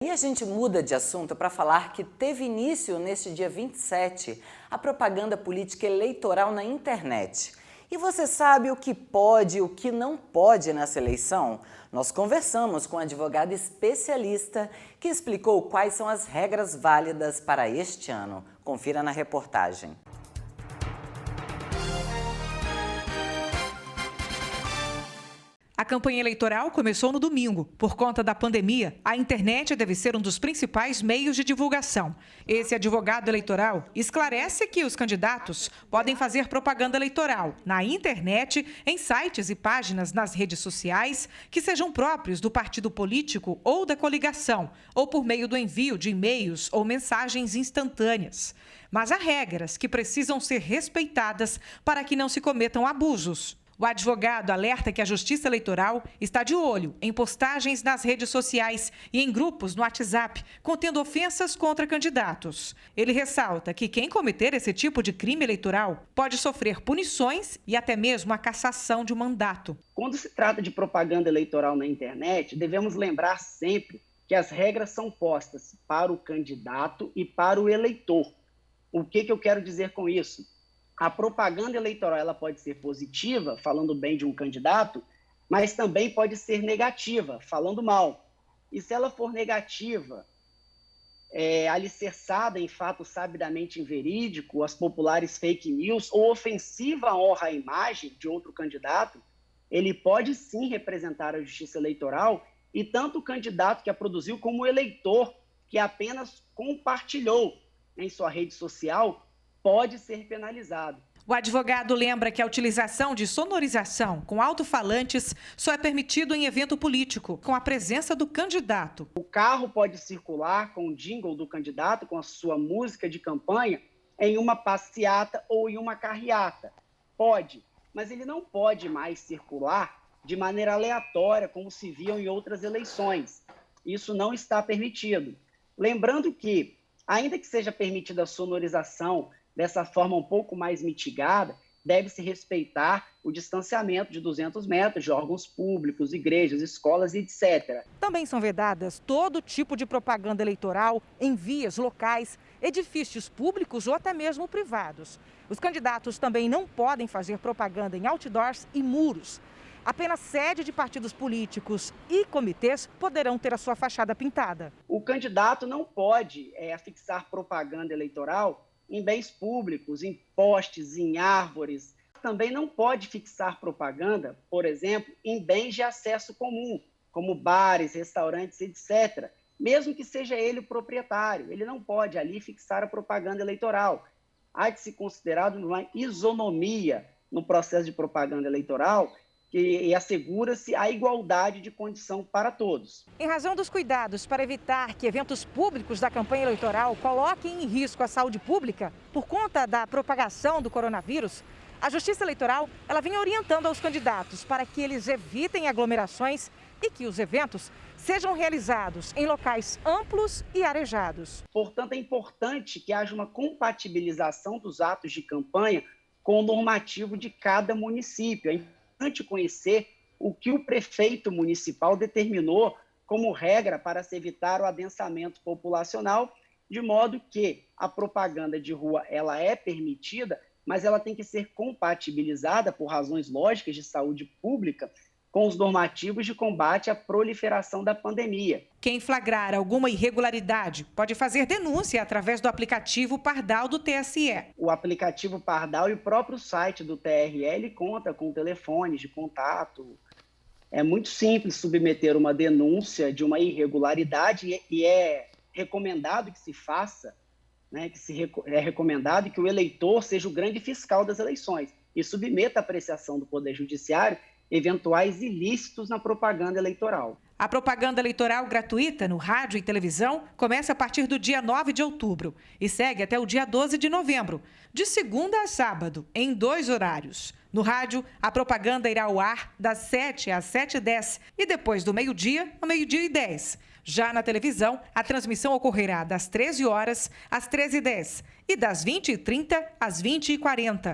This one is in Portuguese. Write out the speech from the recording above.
E a gente muda de assunto para falar que teve início neste dia 27 a propaganda política eleitoral na internet. E você sabe o que pode e o que não pode nessa eleição? Nós conversamos com um advogado especialista que explicou quais são as regras válidas para este ano. Confira na reportagem. A campanha eleitoral começou no domingo. Por conta da pandemia, a internet deve ser um dos principais meios de divulgação. Esse advogado eleitoral esclarece que os candidatos podem fazer propaganda eleitoral na internet, em sites e páginas nas redes sociais que sejam próprios do partido político ou da coligação, ou por meio do envio de e-mails ou mensagens instantâneas. Mas há regras que precisam ser respeitadas para que não se cometam abusos. O advogado alerta que a Justiça Eleitoral está de olho em postagens nas redes sociais e em grupos no WhatsApp contendo ofensas contra candidatos. Ele ressalta que quem cometer esse tipo de crime eleitoral pode sofrer punições e até mesmo a cassação de um mandato. Quando se trata de propaganda eleitoral na internet, devemos lembrar sempre que as regras são postas para o candidato e para o eleitor. O que eu quero dizer com isso? A propaganda eleitoral ela pode ser positiva, falando bem de um candidato, mas também pode ser negativa, falando mal. E se ela for negativa, alicerçada em fato sabidamente inverídico, as populares fake news, ou ofensiva à honra à imagem de outro candidato, ele pode sim representar a Justiça Eleitoral e tanto o candidato que a produziu como o eleitor que apenas compartilhou em sua rede social pode ser penalizado. O advogado lembra que a utilização de sonorização com alto-falantes só é permitido em evento político, com a presença do candidato. O carro pode circular com o jingle do candidato, com a sua música de campanha, em uma passeata ou em uma carreata. Pode, mas ele não pode mais circular de maneira aleatória, como se viam em outras eleições. Isso não está permitido. Lembrando que, ainda que seja permitida a sonorização dessa forma um pouco mais mitigada, deve-se respeitar o distanciamento de 200 metros de órgãos públicos, igrejas, escolas, etc. Também são vedadas todo tipo de propaganda eleitoral em vias locais, edifícios públicos ou até mesmo privados. Os candidatos também não podem fazer propaganda em outdoors e muros. Apenas sede de partidos políticos e comitês poderão ter a sua fachada pintada. O candidato não pode afixar propaganda eleitoral em bens públicos, em postes, em árvores. Também não pode fixar propaganda, por exemplo, em bens de acesso comum, como bares, restaurantes, etc. Mesmo que seja ele o proprietário, ele não pode ali fixar a propaganda eleitoral. Há de se considerar uma isonomia no processo de propaganda eleitoral e assegura-se a igualdade de condição para todos. Em razão dos cuidados para evitar que eventos públicos da campanha eleitoral coloquem em risco a saúde pública por conta da propagação do coronavírus, a Justiça Eleitoral ela vem orientando aos candidatos para que eles evitem aglomerações e que os eventos sejam realizados em locais amplos e arejados. Portanto, é importante que haja uma compatibilização dos atos de campanha com o normativo de cada município. É importante conhecer o que o prefeito municipal determinou como regra para se evitar o adensamento populacional, de modo que a propaganda de rua ela é permitida, mas ela tem que ser compatibilizada por razões lógicas de saúde pública com os normativos de combate à proliferação da pandemia. Quem flagrar alguma irregularidade pode fazer denúncia através do aplicativo Pardal do TSE. O aplicativo Pardal e o próprio site do TRE conta com telefones de contato. É muito simples submeter uma denúncia de uma irregularidade e é recomendado que se faça, é recomendado que o eleitor seja o grande fiscal das eleições e submeta à apreciação do Poder Judiciário eventuais ilícitos na propaganda eleitoral. A propaganda eleitoral gratuita no rádio e televisão começa a partir do dia 9 de outubro e segue até o dia 12 de novembro, de segunda a sábado, em 2 horários. No rádio, a propaganda irá ao ar das 7 às 7h10 e depois do meio-dia ao meio-dia e 10. Já na televisão, a transmissão ocorrerá das 13 horas às 13h10 e das 20h30 às 20h40.